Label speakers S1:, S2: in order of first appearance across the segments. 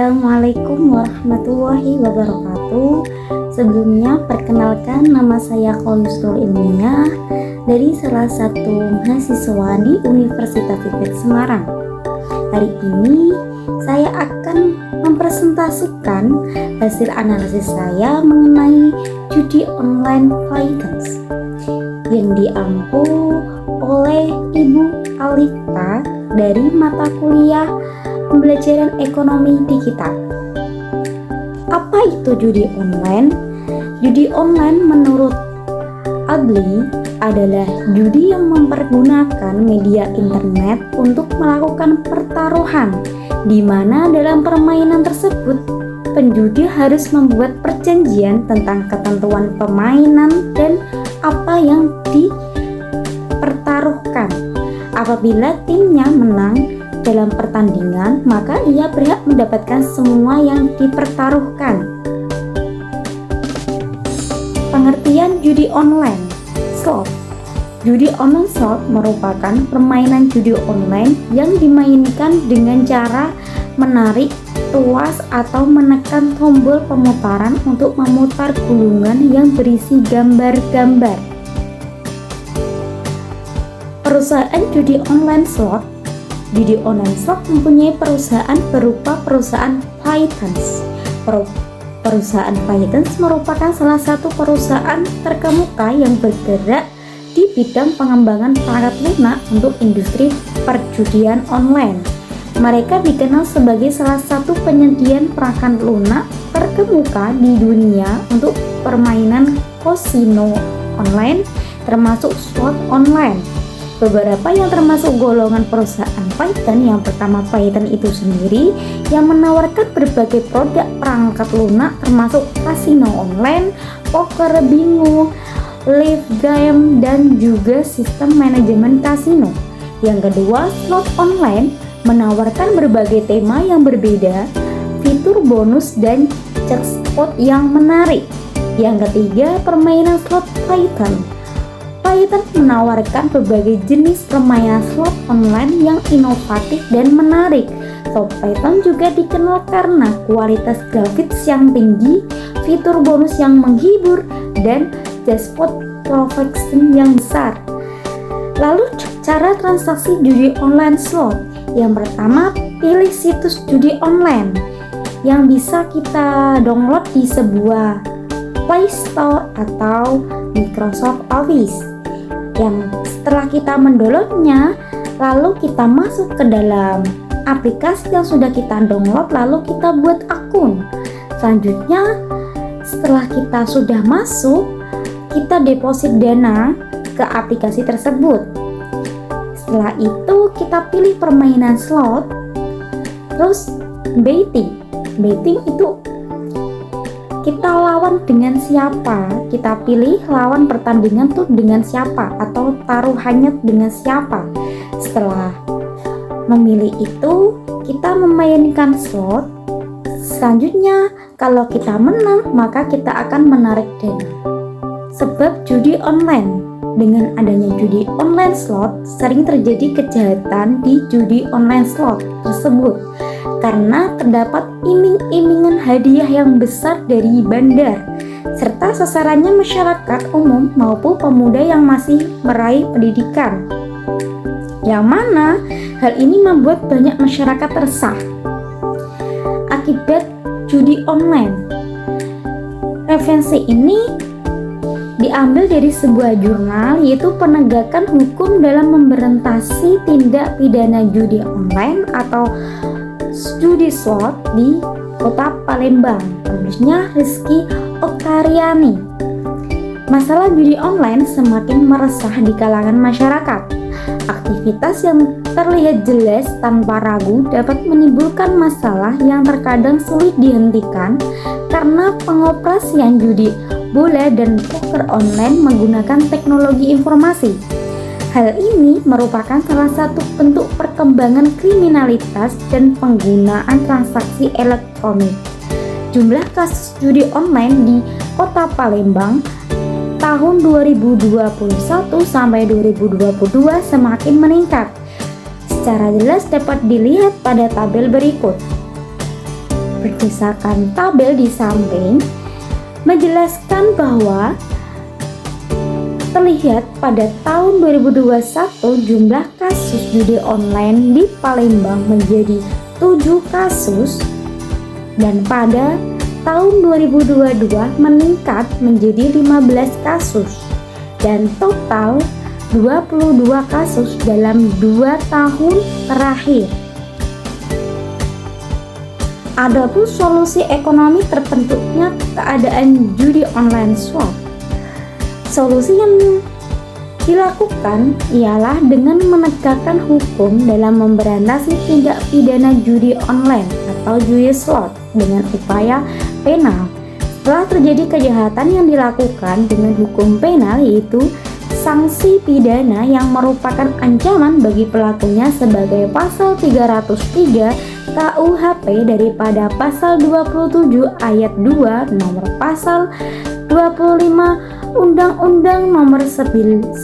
S1: Assalamualaikum warahmatullahi wabarakatuh. Sebelumnya perkenalkan, nama saya Kholustul Ilmiah dari salah satu mahasiswa di Universitas FIPIT Semarang. Hari ini saya akan mempresentasikan hasil analisis saya mengenai judi online Pythons yang diampu oleh Ibu Alifta dari mata kuliah Pembelajaran Ekonomi Digital. Apa itu judi online? Judi online menurut Adli adalah judi yang mempergunakan media internet untuk melakukan pertaruhan, di mana dalam permainan tersebut penjudi harus membuat perjanjian tentang ketentuan permainan dan apa yang dipertaruhkan. Apabila timnya menang dalam pertandingan, maka ia berhak mendapatkan semua yang dipertaruhkan. Pengertian judi online slot. Judi online slot merupakan permainan judi online yang dimainkan dengan cara menarik tuas atau menekan tombol pemutaran untuk memutar gulungan yang berisi gambar-gambar. Perusahaan judi online slot. Judi online slot mempunyai perusahaan berupa perusahaan Pythons. Perusahaan Pythons merupakan salah satu perusahaan terkemuka yang bergerak di bidang pengembangan perangkat lunak untuk industri perjudian online. Mereka dikenal sebagai salah satu penyedia perangkat lunak terkemuka di dunia untuk permainan kasino online, termasuk slot online. Beberapa yang termasuk golongan perusahaan Python, yang pertama Python itu sendiri yang menawarkan berbagai produk perangkat lunak termasuk kasino online, poker, bingo, live game, dan juga sistem manajemen kasino. Yang kedua, slot online menawarkan berbagai tema yang berbeda, fitur bonus dan jackpot yang menarik. Yang ketiga, permainan slot Python. Python menawarkan berbagai jenis permainan slot online yang inovatif dan menarik. Slot Python juga dikenal karena kualitas grafis yang tinggi, fitur bonus yang menghibur, dan jackpot projection yang besar. Lalu cara transaksi judi online slot. Yang pertama, pilih situs judi online yang bisa kita download di sebuah Play Store atau Microsoft Office. Yang setelah kita mendownloadnya, lalu kita masuk ke dalam aplikasi yang sudah kita download, lalu kita buat akun. Selanjutnya, setelah kita sudah masuk, kita deposit dana ke aplikasi tersebut. Setelah itu kita pilih permainan slot, terus betting. Betting itu kita lawan dengan siapa, kita pilih lawan pertandingan tuh dengan siapa atau taruhannya dengan siapa. Setelah memilih itu, kita memainkan slot. Selanjutnya, kalau kita menang, maka kita akan menarik dana. Sebab judi online. Dengan adanya judi online slot, sering terjadi kejahatan di judi online slot tersebut karena terdapat iming-imingan hadiah yang besar dari bandar, serta sasarannya masyarakat umum maupun pemuda yang masih meraih pendidikan. Yang mana hal ini membuat banyak masyarakat resah akibat judi online. Referensi ini diambil dari sebuah jurnal, yaitu Penegakan Hukum dalam Memberantasi Tindak Pidana Judi Online atau Judi Slot di Kota Palembang. Penulisnya Rizky Oktariani. Masalah judi online semakin meresah di kalangan masyarakat. Aktivitas yang terlihat jelas tanpa ragu dapat menimbulkan masalah yang terkadang sulit dihentikan karena pengoperasian judi bola dan poker online menggunakan teknologi informasi. Hal ini merupakan salah satu bentuk perkembangan kriminalitas dan penggunaan transaksi elektronik. Jumlah kasus judi online di Kota Palembang tahun 2021 sampai 2022 semakin meningkat. Secara jelas dapat dilihat pada tabel berikut. Berdasarkan tabel di samping menjelaskan bahwa terlihat pada tahun 2021 jumlah kasus judi online di Palembang menjadi 7 kasus dan pada tahun 2022 meningkat menjadi 15 kasus dan total 22 kasus dalam 2 tahun terakhir. Adapun solusi ekonomi terbentuknya keadaan judi online slot. Solusi yang dilakukan ialah dengan menegakkan hukum dalam memberantas tindak pidana judi online atau judi slot dengan upaya penal. Setelah terjadi kejahatan yang dilakukan dengan hukum penal, yaitu sanksi pidana yang merupakan ancaman bagi pelakunya sebagai pasal 303 KUHP daripada pasal 27 ayat 2 nomor pasal 25 Undang-Undang nomor 11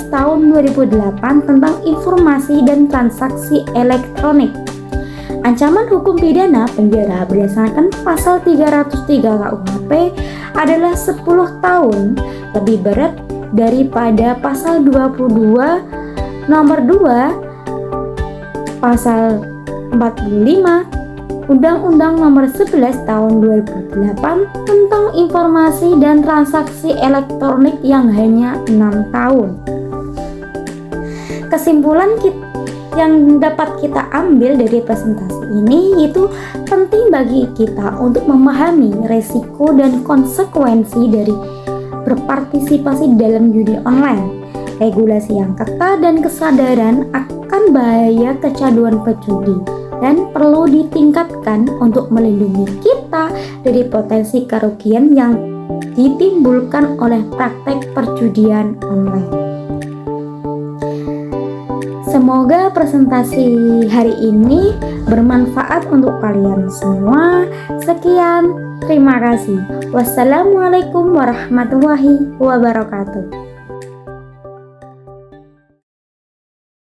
S1: tahun 2008 tentang informasi dan transaksi elektronik. Ancaman hukum pidana penjara berdasarkan pasal 303 KUHP adalah 10 tahun, lebih berat daripada pasal 22 nomor 2 pasal 45 Undang-Undang nomor 11 tahun 2008 tentang informasi dan transaksi elektronik yang hanya 6 tahun. Kesimpulan yang dapat kita ambil dari presentasi ini itu penting bagi kita untuk memahami resiko dan konsekuensi dari berpartisipasi dalam judi online. Regulasi yang ketat dan kesadaran akan bahaya kecanduan pejudi dan perlu ditingkatkan untuk melindungi kita dari potensi kerugian yang ditimbulkan oleh praktek perjudian online. Semoga presentasi hari ini bermanfaat untuk kalian semua. Sekian, terima kasih. Wassalamualaikum warahmatullahi wabarakatuh.